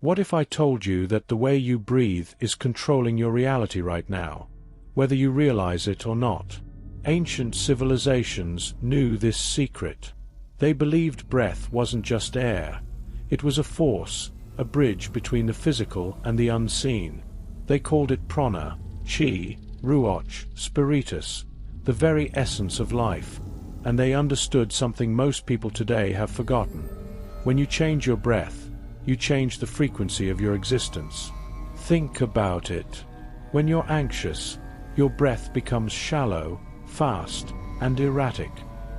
What if I told you that the way you breathe is controlling your reality right now, whether you realize it or not? Ancient civilizations knew this secret. They believed breath wasn't just air. It was a force, a bridge between the physical and the unseen. They called it prana, chi, ruach, spiritus, the very essence of life. And they understood something most people today have forgotten. When you change your breath, you change the frequency of your existence. Think about it. When you're anxious, your breath becomes shallow, fast, and erratic.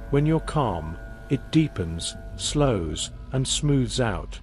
When you're calm, it deepens, slows, and smooths out.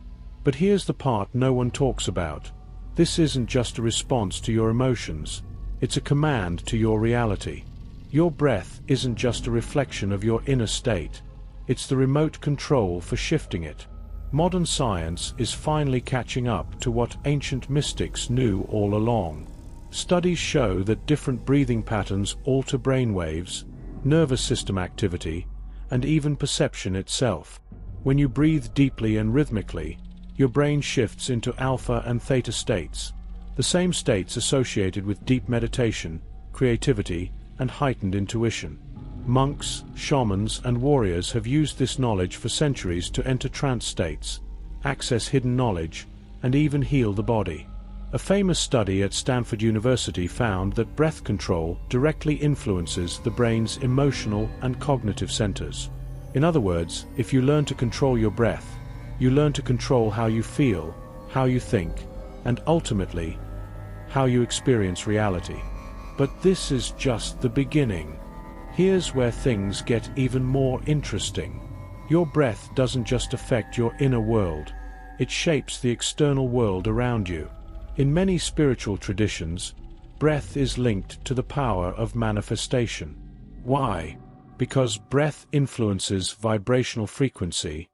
But here's the part no one talks about. This isn't just a response to your emotions. It's a command to your reality. Your breath isn't just a reflection of your inner state. It's the remote control for shifting it. Modern science is finally catching up to what ancient mystics knew all along. Studies show that different breathing patterns alter brainwaves, nervous system activity, and even perception itself. When you breathe deeply and rhythmically, your brain shifts into alpha and theta states, the same states associated with deep meditation, creativity, and heightened intuition. Monks, shamans, and warriors have used this knowledge for centuries to enter trance states, access hidden knowledge, and even heal the body. A famous study at Stanford University found that breath control directly influences the brain's emotional and cognitive centers. In other words, if you learn to control your breath, you learn to control how you feel, how you think, and ultimately, how you experience reality. But this is just the beginning. Here's where things get even more interesting. Your breath doesn't just affect your inner world, it shapes the external world around you. In many spiritual traditions, breath is linked to the power of manifestation. Why? Because breath influences vibrational frequency,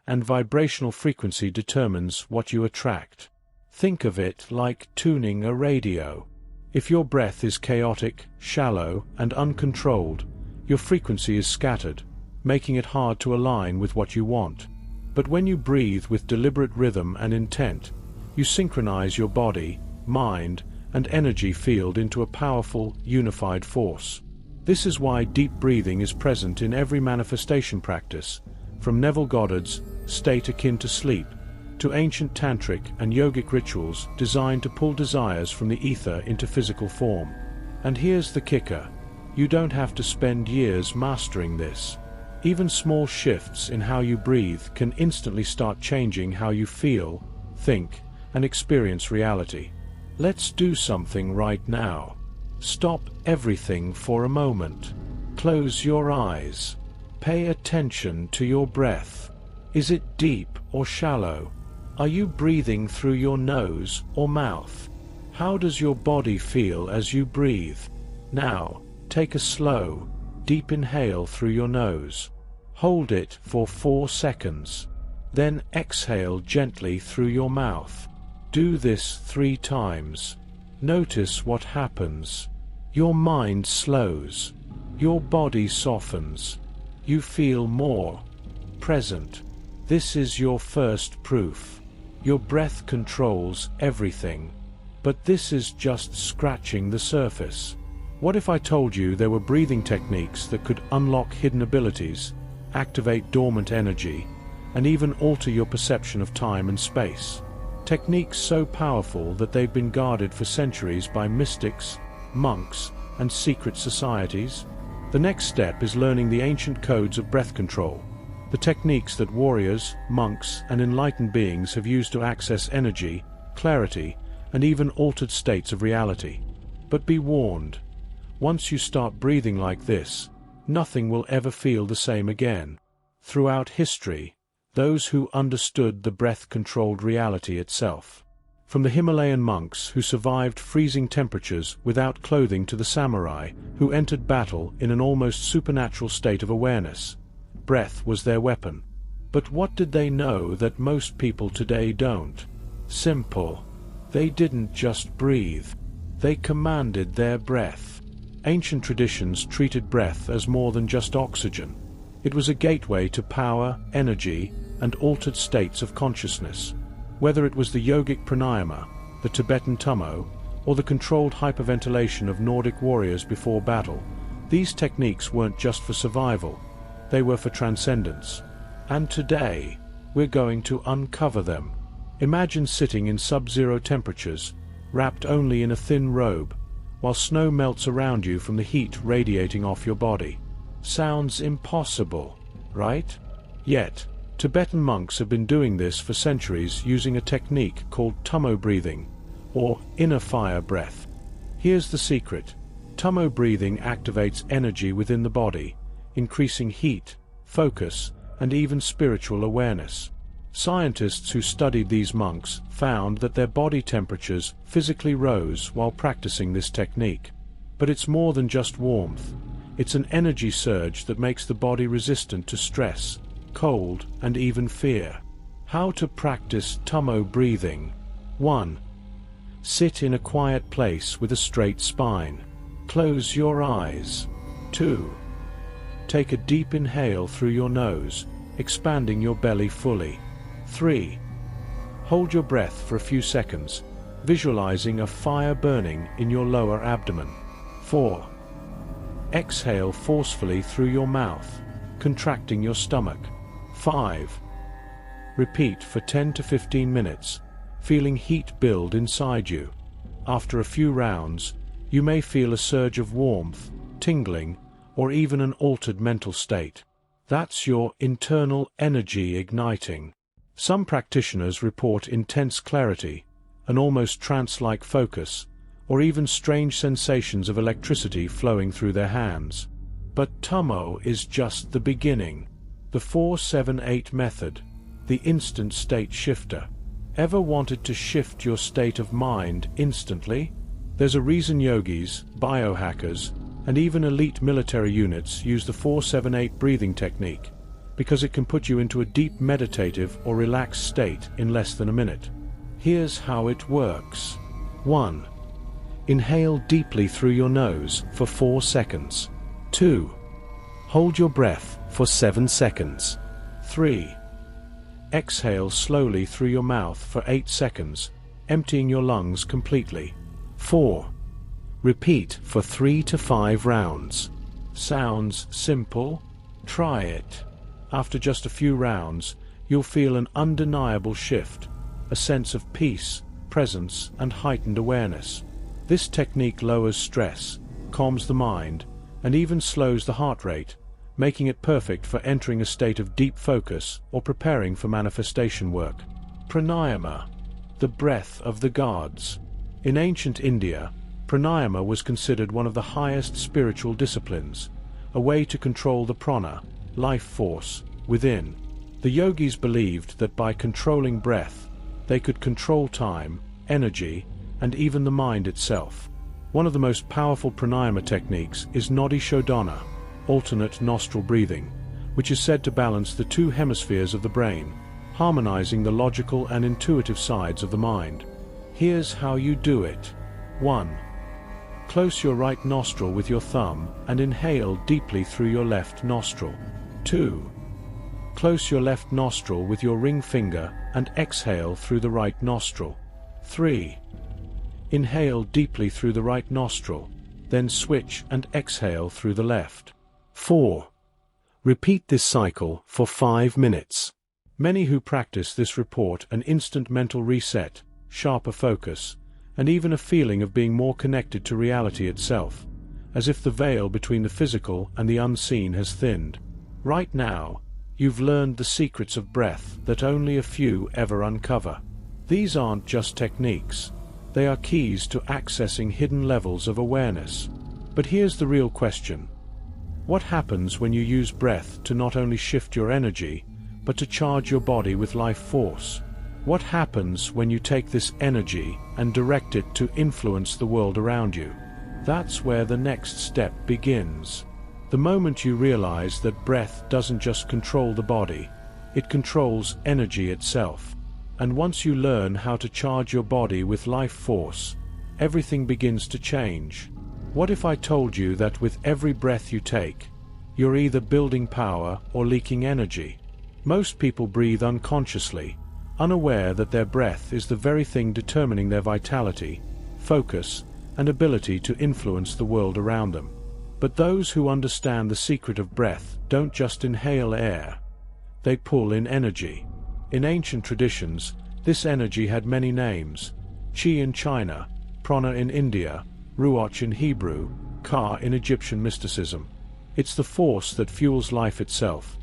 and vibrational frequency determines what you attract. Think of it like tuning a radio. If your breath is chaotic, shallow, and uncontrolled, your frequency is scattered, making it hard to align with what you want. But when you breathe with deliberate rhythm and intent, you synchronize your body, mind, and energy field into a powerful, unified force. This is why deep breathing is present in every manifestation practice, from Neville Goddard's state akin to sleep, to ancient tantric and yogic rituals designed to pull desires from the ether into physical form. And here's the kicker. You don't have to spend years mastering this. Even small shifts in how you breathe can instantly start changing how you feel, think, and experience reality. Let's do something right now. Stop everything for a moment. Close your eyes. Pay attention to your breath. Is it deep or shallow? Are you breathing through your nose or mouth? How does your body feel as you breathe? Now, take a slow, deep inhale through your nose. Hold it for 4 seconds. Then exhale gently through your mouth. Do this 3 times. Notice what happens. Your mind slows. Your body softens. You feel more present. This is your first proof. Your breath controls everything. But this is just scratching the surface. What if I told you there were breathing techniques that could unlock hidden abilities, activate dormant energy, and even alter your perception of time and space? Techniques so powerful that they've been guarded for centuries by mystics, monks, and secret societies? The next step is learning the ancient codes of breath control, the techniques that warriors, monks, and enlightened beings have used to access energy, clarity, and even altered states of reality. But be warned, once you start breathing like this, nothing will ever feel the same again. Throughout history, those who understood the breath controlled reality itself. From the Himalayan monks who survived freezing temperatures without clothing to the samurai who entered battle in an almost supernatural state of awareness, breath was their weapon. But what did they know that most people today don't? Simple. They didn't just breathe. They commanded their breath. Ancient traditions treated breath as more than just oxygen. It was a gateway to power, energy, and altered states of consciousness. Whether it was the yogic pranayama, the Tibetan tummo, or the controlled hyperventilation of Nordic warriors before battle, these techniques weren't just for survival, they were for transcendence. And today, we're going to uncover them. Imagine sitting in sub-zero temperatures, wrapped only in a thin robe, while snow melts around you from the heat radiating off your body. Sounds impossible, right? Yet, Tibetan monks have been doing this for centuries using a technique called tummo breathing, or inner fire breath. Here's the secret. Tummo breathing activates energy within the body, increasing heat, focus, and even spiritual awareness. Scientists who studied these monks found that their body temperatures physically rose while practicing this technique. But it's more than just warmth. It's an energy surge that makes the body resistant to stress, cold, and even fear. How to practice tummo breathing? 1. Sit in a quiet place with a straight spine. Close your eyes. 2. Take a deep inhale through your nose, expanding your belly fully. 3. Hold your breath for a few seconds, visualizing a fire burning in your lower abdomen. 4. Exhale forcefully through your mouth, contracting your stomach. 5. Repeat for 10 to 15 minutes, feeling heat build inside you. After a few rounds, you may feel a surge of warmth, tingling, or even an altered mental state. That's your internal energy igniting. Some practitioners report intense clarity, an almost trance-like focus, or even strange sensations of electricity flowing through their hands. But tummo is just the beginning. The 4-7-8 method, the instant state shifter. Ever wanted to shift your state of mind instantly? There's a reason yogis, biohackers, and even elite military units use the 4-7-8 breathing technique, because it can put you into a deep meditative or relaxed state in less than a minute. Here's how it works. 1. Inhale deeply through your nose for 4 seconds. 2. Hold your breath for 7 seconds. 3. Exhale slowly through your mouth for 8 seconds, emptying your lungs completely. 4. Repeat for 3 to 5 rounds. Sounds simple? Try it. After just a few rounds, you'll feel an undeniable shift, a sense of peace, presence, and heightened awareness. This technique lowers stress, calms the mind, and even slows the heart rate, making it perfect for entering a state of deep focus or preparing for manifestation work. Pranayama, the breath of the gods. In ancient India, pranayama was considered one of the highest spiritual disciplines, a way to control the prana, life force, within. The yogis believed that by controlling breath, they could control time, energy, and even the mind itself. One of the most powerful pranayama techniques is Nadi Shodhana, alternate nostril breathing, which is said to balance the 2 hemispheres of the brain, harmonizing the logical and intuitive sides of the mind. Here's how you do it. 1. Close your right nostril with your thumb and inhale deeply through your left nostril. 2. Close your left nostril with your ring finger and exhale through the right nostril. 3. Inhale deeply through the right nostril, then switch and exhale through the left. 4. Repeat this cycle for 5 minutes. Many who practice this report an instant mental reset, sharper focus, and even a feeling of being more connected to reality itself, as if the veil between the physical and the unseen has thinned. Right now, you've learned the secrets of breath that only a few ever uncover. These aren't just techniques. They are keys to accessing hidden levels of awareness. But here's the real question. What happens when you use breath to not only shift your energy, but to charge your body with life force? What happens when you take this energy and direct it to influence the world around you? That's where the next step begins. The moment you realize that breath doesn't just control the body, it controls energy itself. And once you learn how to charge your body with life force, everything begins to change. What if I told you that with every breath you take, you're either building power or leaking energy? Most people breathe unconsciously, unaware that their breath is the very thing determining their vitality, focus, and ability to influence the world around them. But those who understand the secret of breath don't just inhale air. They pull in energy. In ancient traditions, this energy had many names: Qi in China, Prana in India, Ruach in Hebrew, Ka in Egyptian mysticism. It's the force that fuels life itself,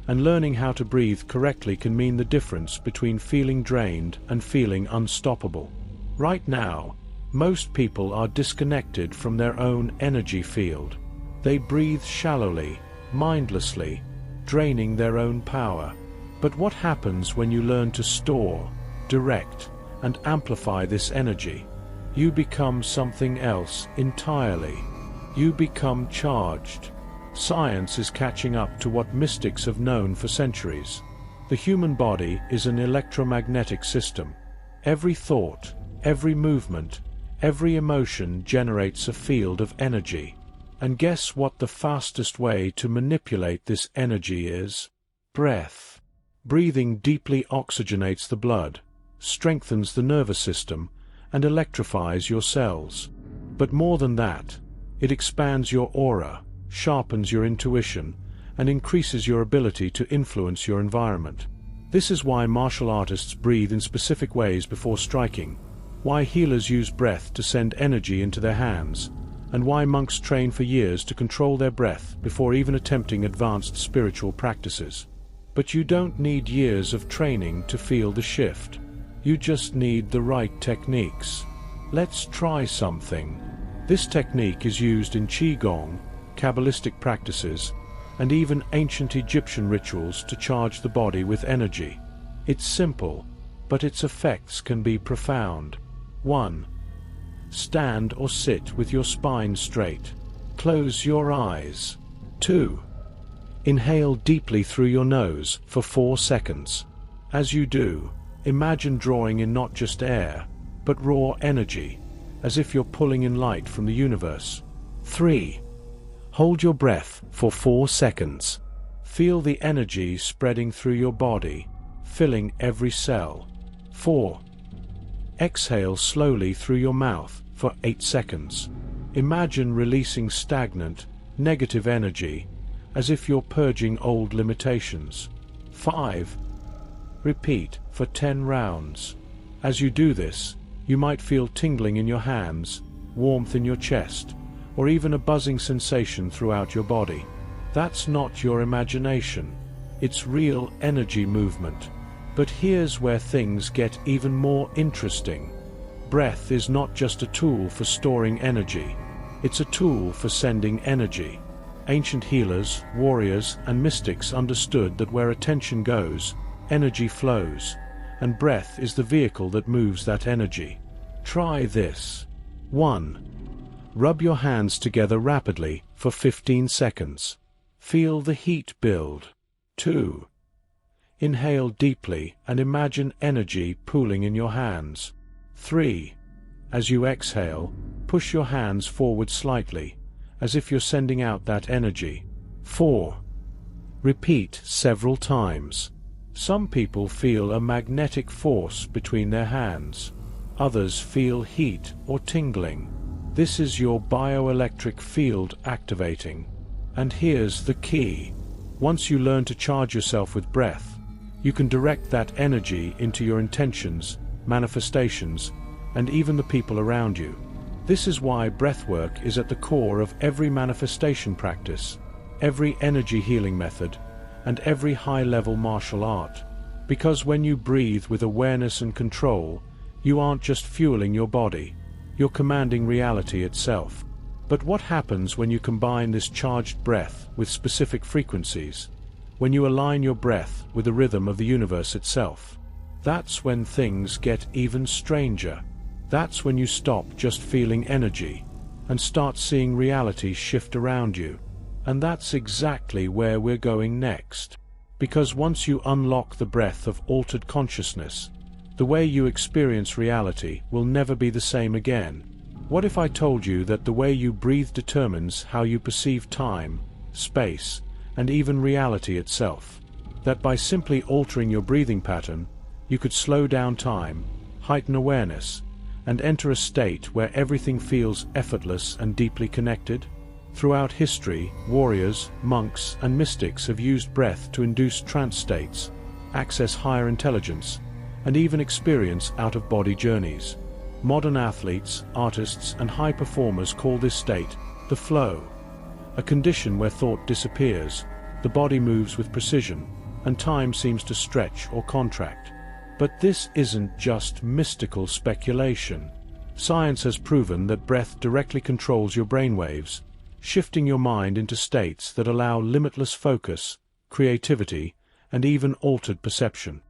and learning how to breathe correctly can mean the difference between feeling drained and feeling unstoppable. Right now, most people are disconnected from their own energy field. They breathe shallowly, mindlessly, draining their own power. But what happens when you learn to store, direct, and amplify this energy? You become something else entirely. You become charged. Science is catching up to what mystics have known for centuries. The human body is an electromagnetic system. Every thought, every movement, every emotion generates a field of energy. And guess what the fastest way to manipulate this energy is? Breath. Breathing deeply oxygenates the blood, strengthens the nervous system, and electrifies your cells. But more than that, it expands your aura, sharpens your intuition, and increases your ability to influence your environment. This is why martial artists breathe in specific ways before striking, why healers use breath to send energy into their hands, and why monks train for years to control their breath before even attempting advanced spiritual practices. But you don't need years of training to feel the shift. You just need the right techniques. Let's try something. This technique is used in Qigong, Kabbalistic practices, and even ancient Egyptian rituals to charge the body with energy. It's simple, but its effects can be profound. 1. Stand or sit with your spine straight. Close your eyes. 2. Inhale deeply through your nose for 4 seconds. As you do, imagine drawing in not just air, but raw energy, as if you're pulling in light from the universe. 3. Hold your breath for 4 seconds. Feel the energy spreading through your body, filling every cell. 4. Exhale slowly through your mouth for 8 seconds. Imagine releasing stagnant, negative energy, as if you're purging old limitations. 5. Repeat for 10 rounds. As you do this, you might feel tingling in your hands, warmth in your chest, or even a buzzing sensation throughout your body. That's not your imagination. It's real energy movement. But here's where things get even more interesting. Breath is not just a tool for storing energy. It's a tool for sending energy. Ancient healers, warriors, and mystics understood that where attention goes, energy flows, and breath is the vehicle that moves that energy. Try this. 1. Rub your hands together rapidly for 15 seconds. Feel the heat build. 2. Inhale deeply and imagine energy pooling in your hands. 3. As you exhale, push your hands forward slightly, as if you're sending out that energy. 4. Repeat several times. Some people feel a magnetic force between their hands. Others feel heat or tingling. This is your bioelectric field activating. And here's the key. Once you learn to charge yourself with breath, you can direct that energy into your intentions, manifestations, and even the people around you. This is why breathwork is at the core of every manifestation practice, every energy healing method, and every high-level martial art. Because when you breathe with awareness and control, you aren't just fueling your body, you're commanding reality itself. But what happens when you combine this charged breath with specific frequencies? When you align your breath with the rhythm of the universe itself? That's when things get even stranger. That's when you stop just feeling energy and start seeing reality shift around you. And that's exactly where we're going next. Because once you unlock the breath of altered consciousness, the way you experience reality will never be the same again. What if I told you that the way you breathe determines how you perceive time, space, and even reality itself? That by simply altering your breathing pattern, You could slow down time, heighten awareness, and enter a state where everything feels effortless and deeply connected. Throughout history, warriors, monks, and mystics have used breath to induce trance states, access higher intelligence, and even experience out-of-body journeys. Modern athletes, artists, and high performers call this state the flow, a condition where thought disappears, the body moves with precision, and time seems to stretch or contract. But this isn't just mystical speculation. Science has proven that breath directly controls your brainwaves, shifting your mind into states that allow limitless focus, creativity, and even altered perception.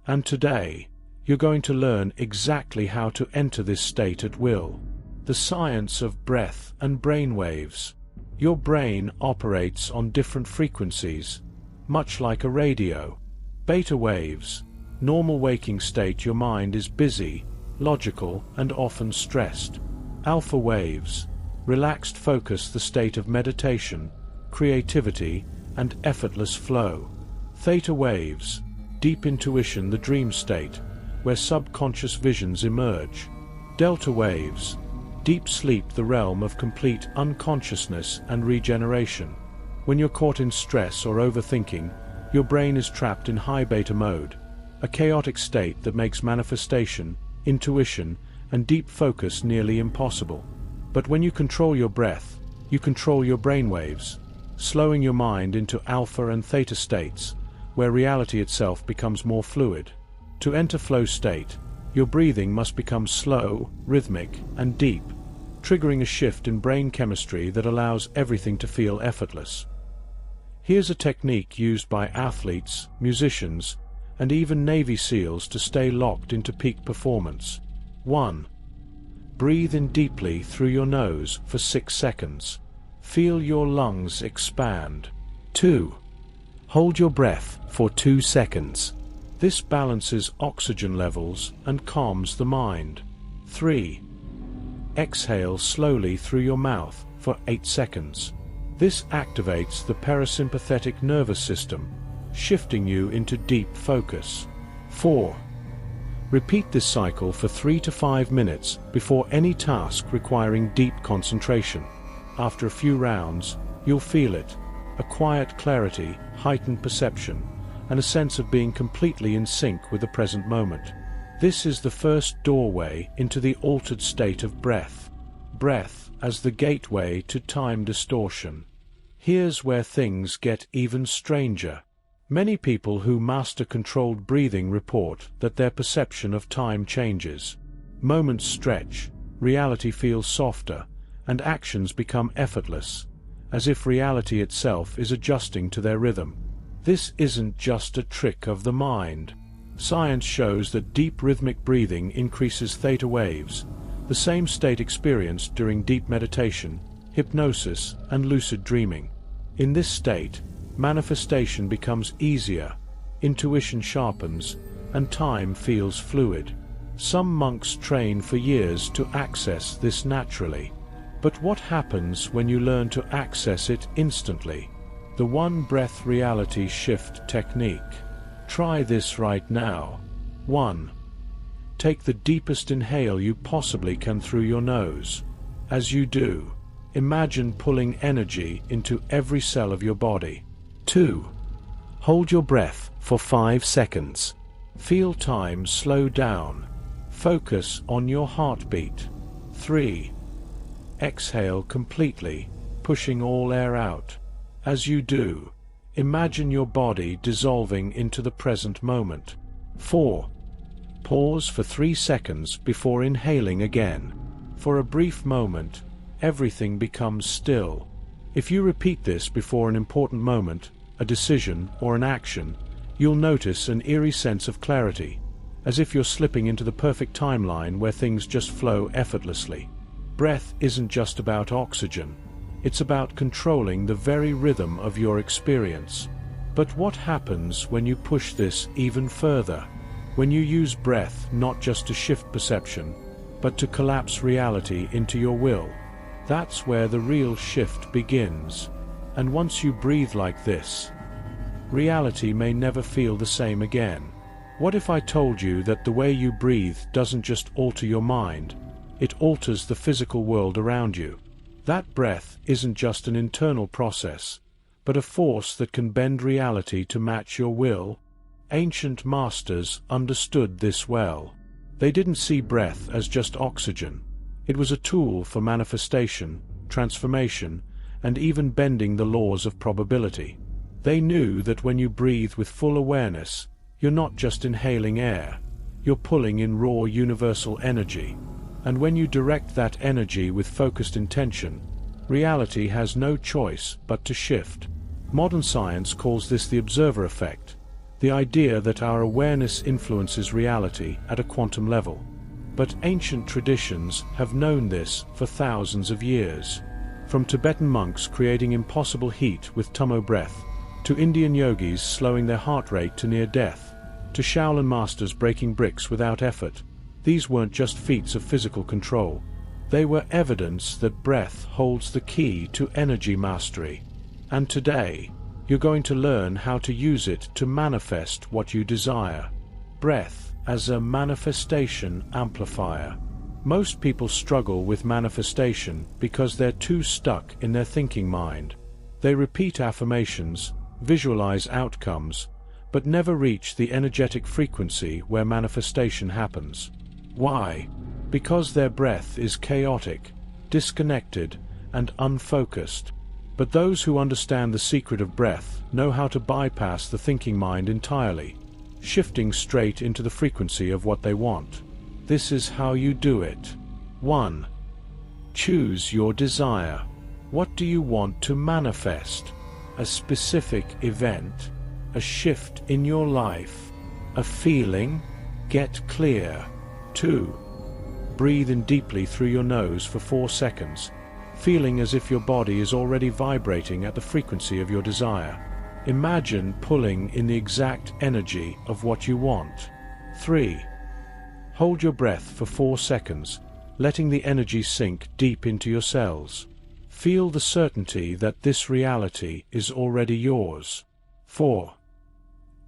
And today, you're going to learn exactly how to enter this state at will. The science of breath and brainwaves. Your brain operates on different frequencies, much like a radio. Beta waves. Normal waking state, your mind is busy, logical, and often stressed. Alpha waves. Relaxed focus, the state of meditation, creativity, and effortless flow. Theta waves. Deep intuition, the dream state, where subconscious visions emerge. Delta waves. Deep sleep, the realm of complete unconsciousness and regeneration. When you're caught in stress or overthinking, your brain is trapped in high beta mode, a chaotic state that makes manifestation, intuition, and deep focus nearly impossible. But when you control your breath, you control your brainwaves, slowing your mind into alpha and theta states, where reality itself becomes more fluid. To enter flow state, your breathing must become slow, rhythmic, and deep, triggering a shift in brain chemistry that allows everything to feel effortless. Here's a technique used by athletes, musicians, and even Navy SEALs to stay locked into peak performance. 1. Breathe in deeply through your nose for 6 seconds. Feel your lungs expand. 2. Hold your breath for 2 seconds. This balances oxygen levels and calms the mind. 3. Exhale slowly through your mouth for 8 seconds. This activates the parasympathetic nervous system, shifting you into deep focus. 4. Repeat this cycle for 3 to 5 minutes before any task requiring deep concentration. After a few rounds, you'll feel it, a quiet clarity, heightened perception, and a sense of being completely in sync with the present moment. This is the first doorway into the altered state of breath. Breath as the gateway to time distortion. Here's where things get even stranger. Many people who master controlled breathing report that their perception of time changes. Moments stretch, reality feels softer, and actions become effortless, as if reality itself is adjusting to their rhythm. This isn't just a trick of the mind. Science shows that deep rhythmic breathing increases theta waves, the same state experienced during deep meditation, hypnosis, and lucid dreaming. In this state, manifestation becomes easier, intuition sharpens, and time feels fluid. Some monks train for years to access this naturally. But what happens when you learn to access it instantly? The one breath reality shift technique. Try this right now. 1. Take the deepest inhale you possibly can through your nose. As you do, imagine pulling energy into every cell of your body. 2. Hold your breath for 5 seconds. Feel time slow down. Focus on your heartbeat. 3. Exhale completely, pushing all air out. As you do, imagine your body dissolving into the present moment. 4. Pause for 3 seconds before inhaling again. For a brief moment, everything becomes still. If you repeat this before an important moment, a decision, or an action, you'll notice an eerie sense of clarity, as if you're slipping into the perfect timeline where things just flow effortlessly. Breath isn't just about oxygen. It's about controlling the very rhythm of your experience. But what happens when you push this even further? When you use breath not just to shift perception, but to collapse reality into your will? That's where the real shift begins. And once you breathe like this, reality may never feel the same again. What if I told you that the way you breathe doesn't just alter your mind, it alters the physical world around you? That breath isn't just an internal process, but a force that can bend reality to match your will. Ancient masters understood this well. They didn't see breath as just oxygen. It was a tool for manifestation, transformation, and even bending the laws of probability. They knew that when you breathe with full awareness, you're not just inhaling air, you're pulling in raw universal energy. And when you direct that energy with focused intention, reality has no choice but to shift. Modern science calls this the observer effect, the idea that our awareness influences reality at a quantum level. But ancient traditions have known this for thousands of years. From Tibetan monks creating impossible heat with tummo breath, to Indian yogis slowing their heart rate to near death, to Shaolin masters breaking bricks without effort, these weren't just feats of physical control. They were evidence that breath holds the key to energy mastery. And today, you're going to learn how to use it to manifest what you desire. Breath as a manifestation amplifier. Most people struggle with manifestation because they're too stuck in their thinking mind. They repeat affirmations, visualize outcomes, but never reach the energetic frequency where manifestation happens. Why? Because their breath is chaotic, disconnected, and unfocused. But those who understand the secret of breath know how to bypass the thinking mind entirely, shifting straight into the frequency of what they want. This is how you do it. 1. Choose your desire. What do you want to manifest? A specific event? A shift in your life? A feeling? Get clear. 2. Breathe in deeply through your nose for 4 seconds, feeling as if your body is already vibrating at the frequency of your desire. Imagine pulling in the exact energy of what you want. 3. Hold your breath for 4 seconds, letting the energy sink deep into your cells. Feel the certainty that this reality is already yours. 4.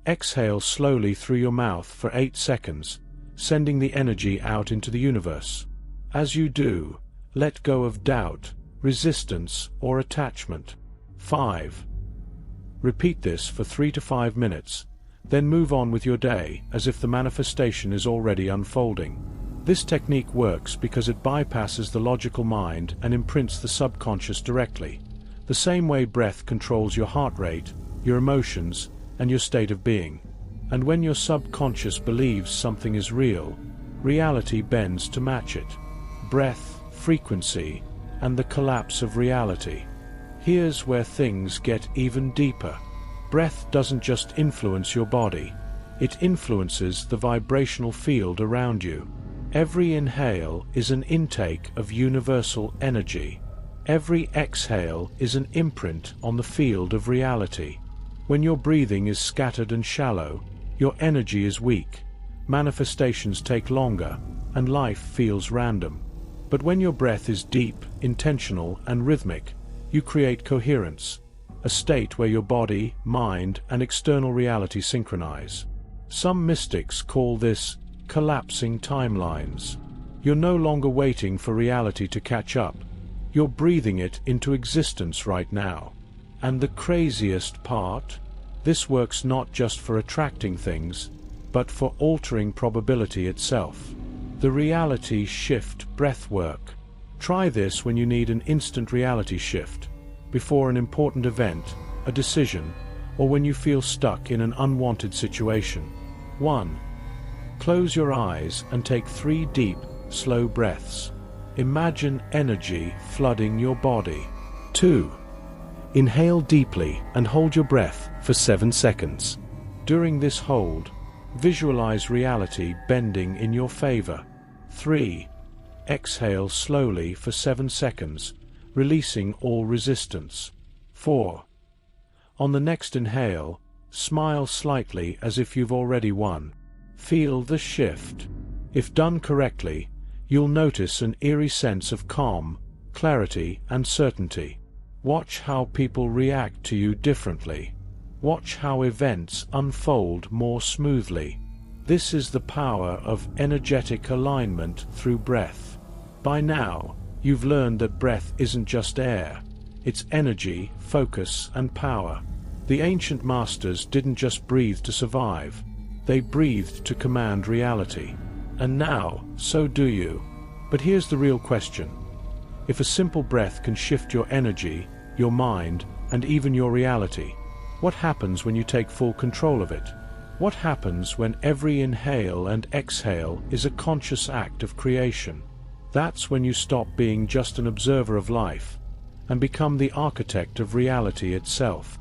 Exhale slowly through your mouth for 8 seconds, sending the energy out into the universe. As you do, let go of doubt, resistance, or attachment. 5. Repeat this for 3 to 5 minutes, then move on with your day as if the manifestation is already unfolding. This technique works because it bypasses the logical mind and imprints the subconscious directly, the same way breath controls your heart rate, your emotions, and your state of being. And when your subconscious believes something is real, reality bends to match it. Breath, frequency, and the collapse of reality. Here's where things get even deeper. Breath doesn't just influence your body, it influences the vibrational field around you. Every inhale is an intake of universal energy. Every exhale is an imprint on the field of reality. When your breathing is scattered and shallow, your energy is weak, manifestations take longer, and life feels random. But when your breath is deep, intentional, and rhythmic, you create coherence, a state where your body, mind, and external reality synchronize. Some mystics call this collapsing timelines. You're no longer waiting for reality to catch up. You're breathing it into existence right now. And the craziest part? This works not just for attracting things, but for altering probability itself. The reality shift breath work. Try this when you need an instant reality shift, before an important event, a decision, or when you feel stuck in an unwanted situation. 1. Close your eyes and take 3 deep, slow breaths. Imagine energy flooding your body. 2. Inhale deeply and hold your breath for 7 seconds. During this hold, visualize reality bending in your favor. 3. Exhale slowly for 7 seconds, releasing all resistance. 4. On the next inhale, smile slightly as if you've already won. Feel the shift. If done correctly, you'll notice an eerie sense of calm, clarity, and certainty. Watch how people react to you differently. Watch how events unfold more smoothly. This is the power of energetic alignment through breath. By now, you've learned that breath isn't just air. It's energy, focus, and power. The ancient masters didn't just breathe to survive. They breathed to command reality. And now, so do you. But here's the real question. If a simple breath can shift your energy, your mind, and even your reality, what happens when you take full control of it? What happens when every inhale and exhale is a conscious act of creation? That's when you stop being just an observer of life and become the architect of reality itself.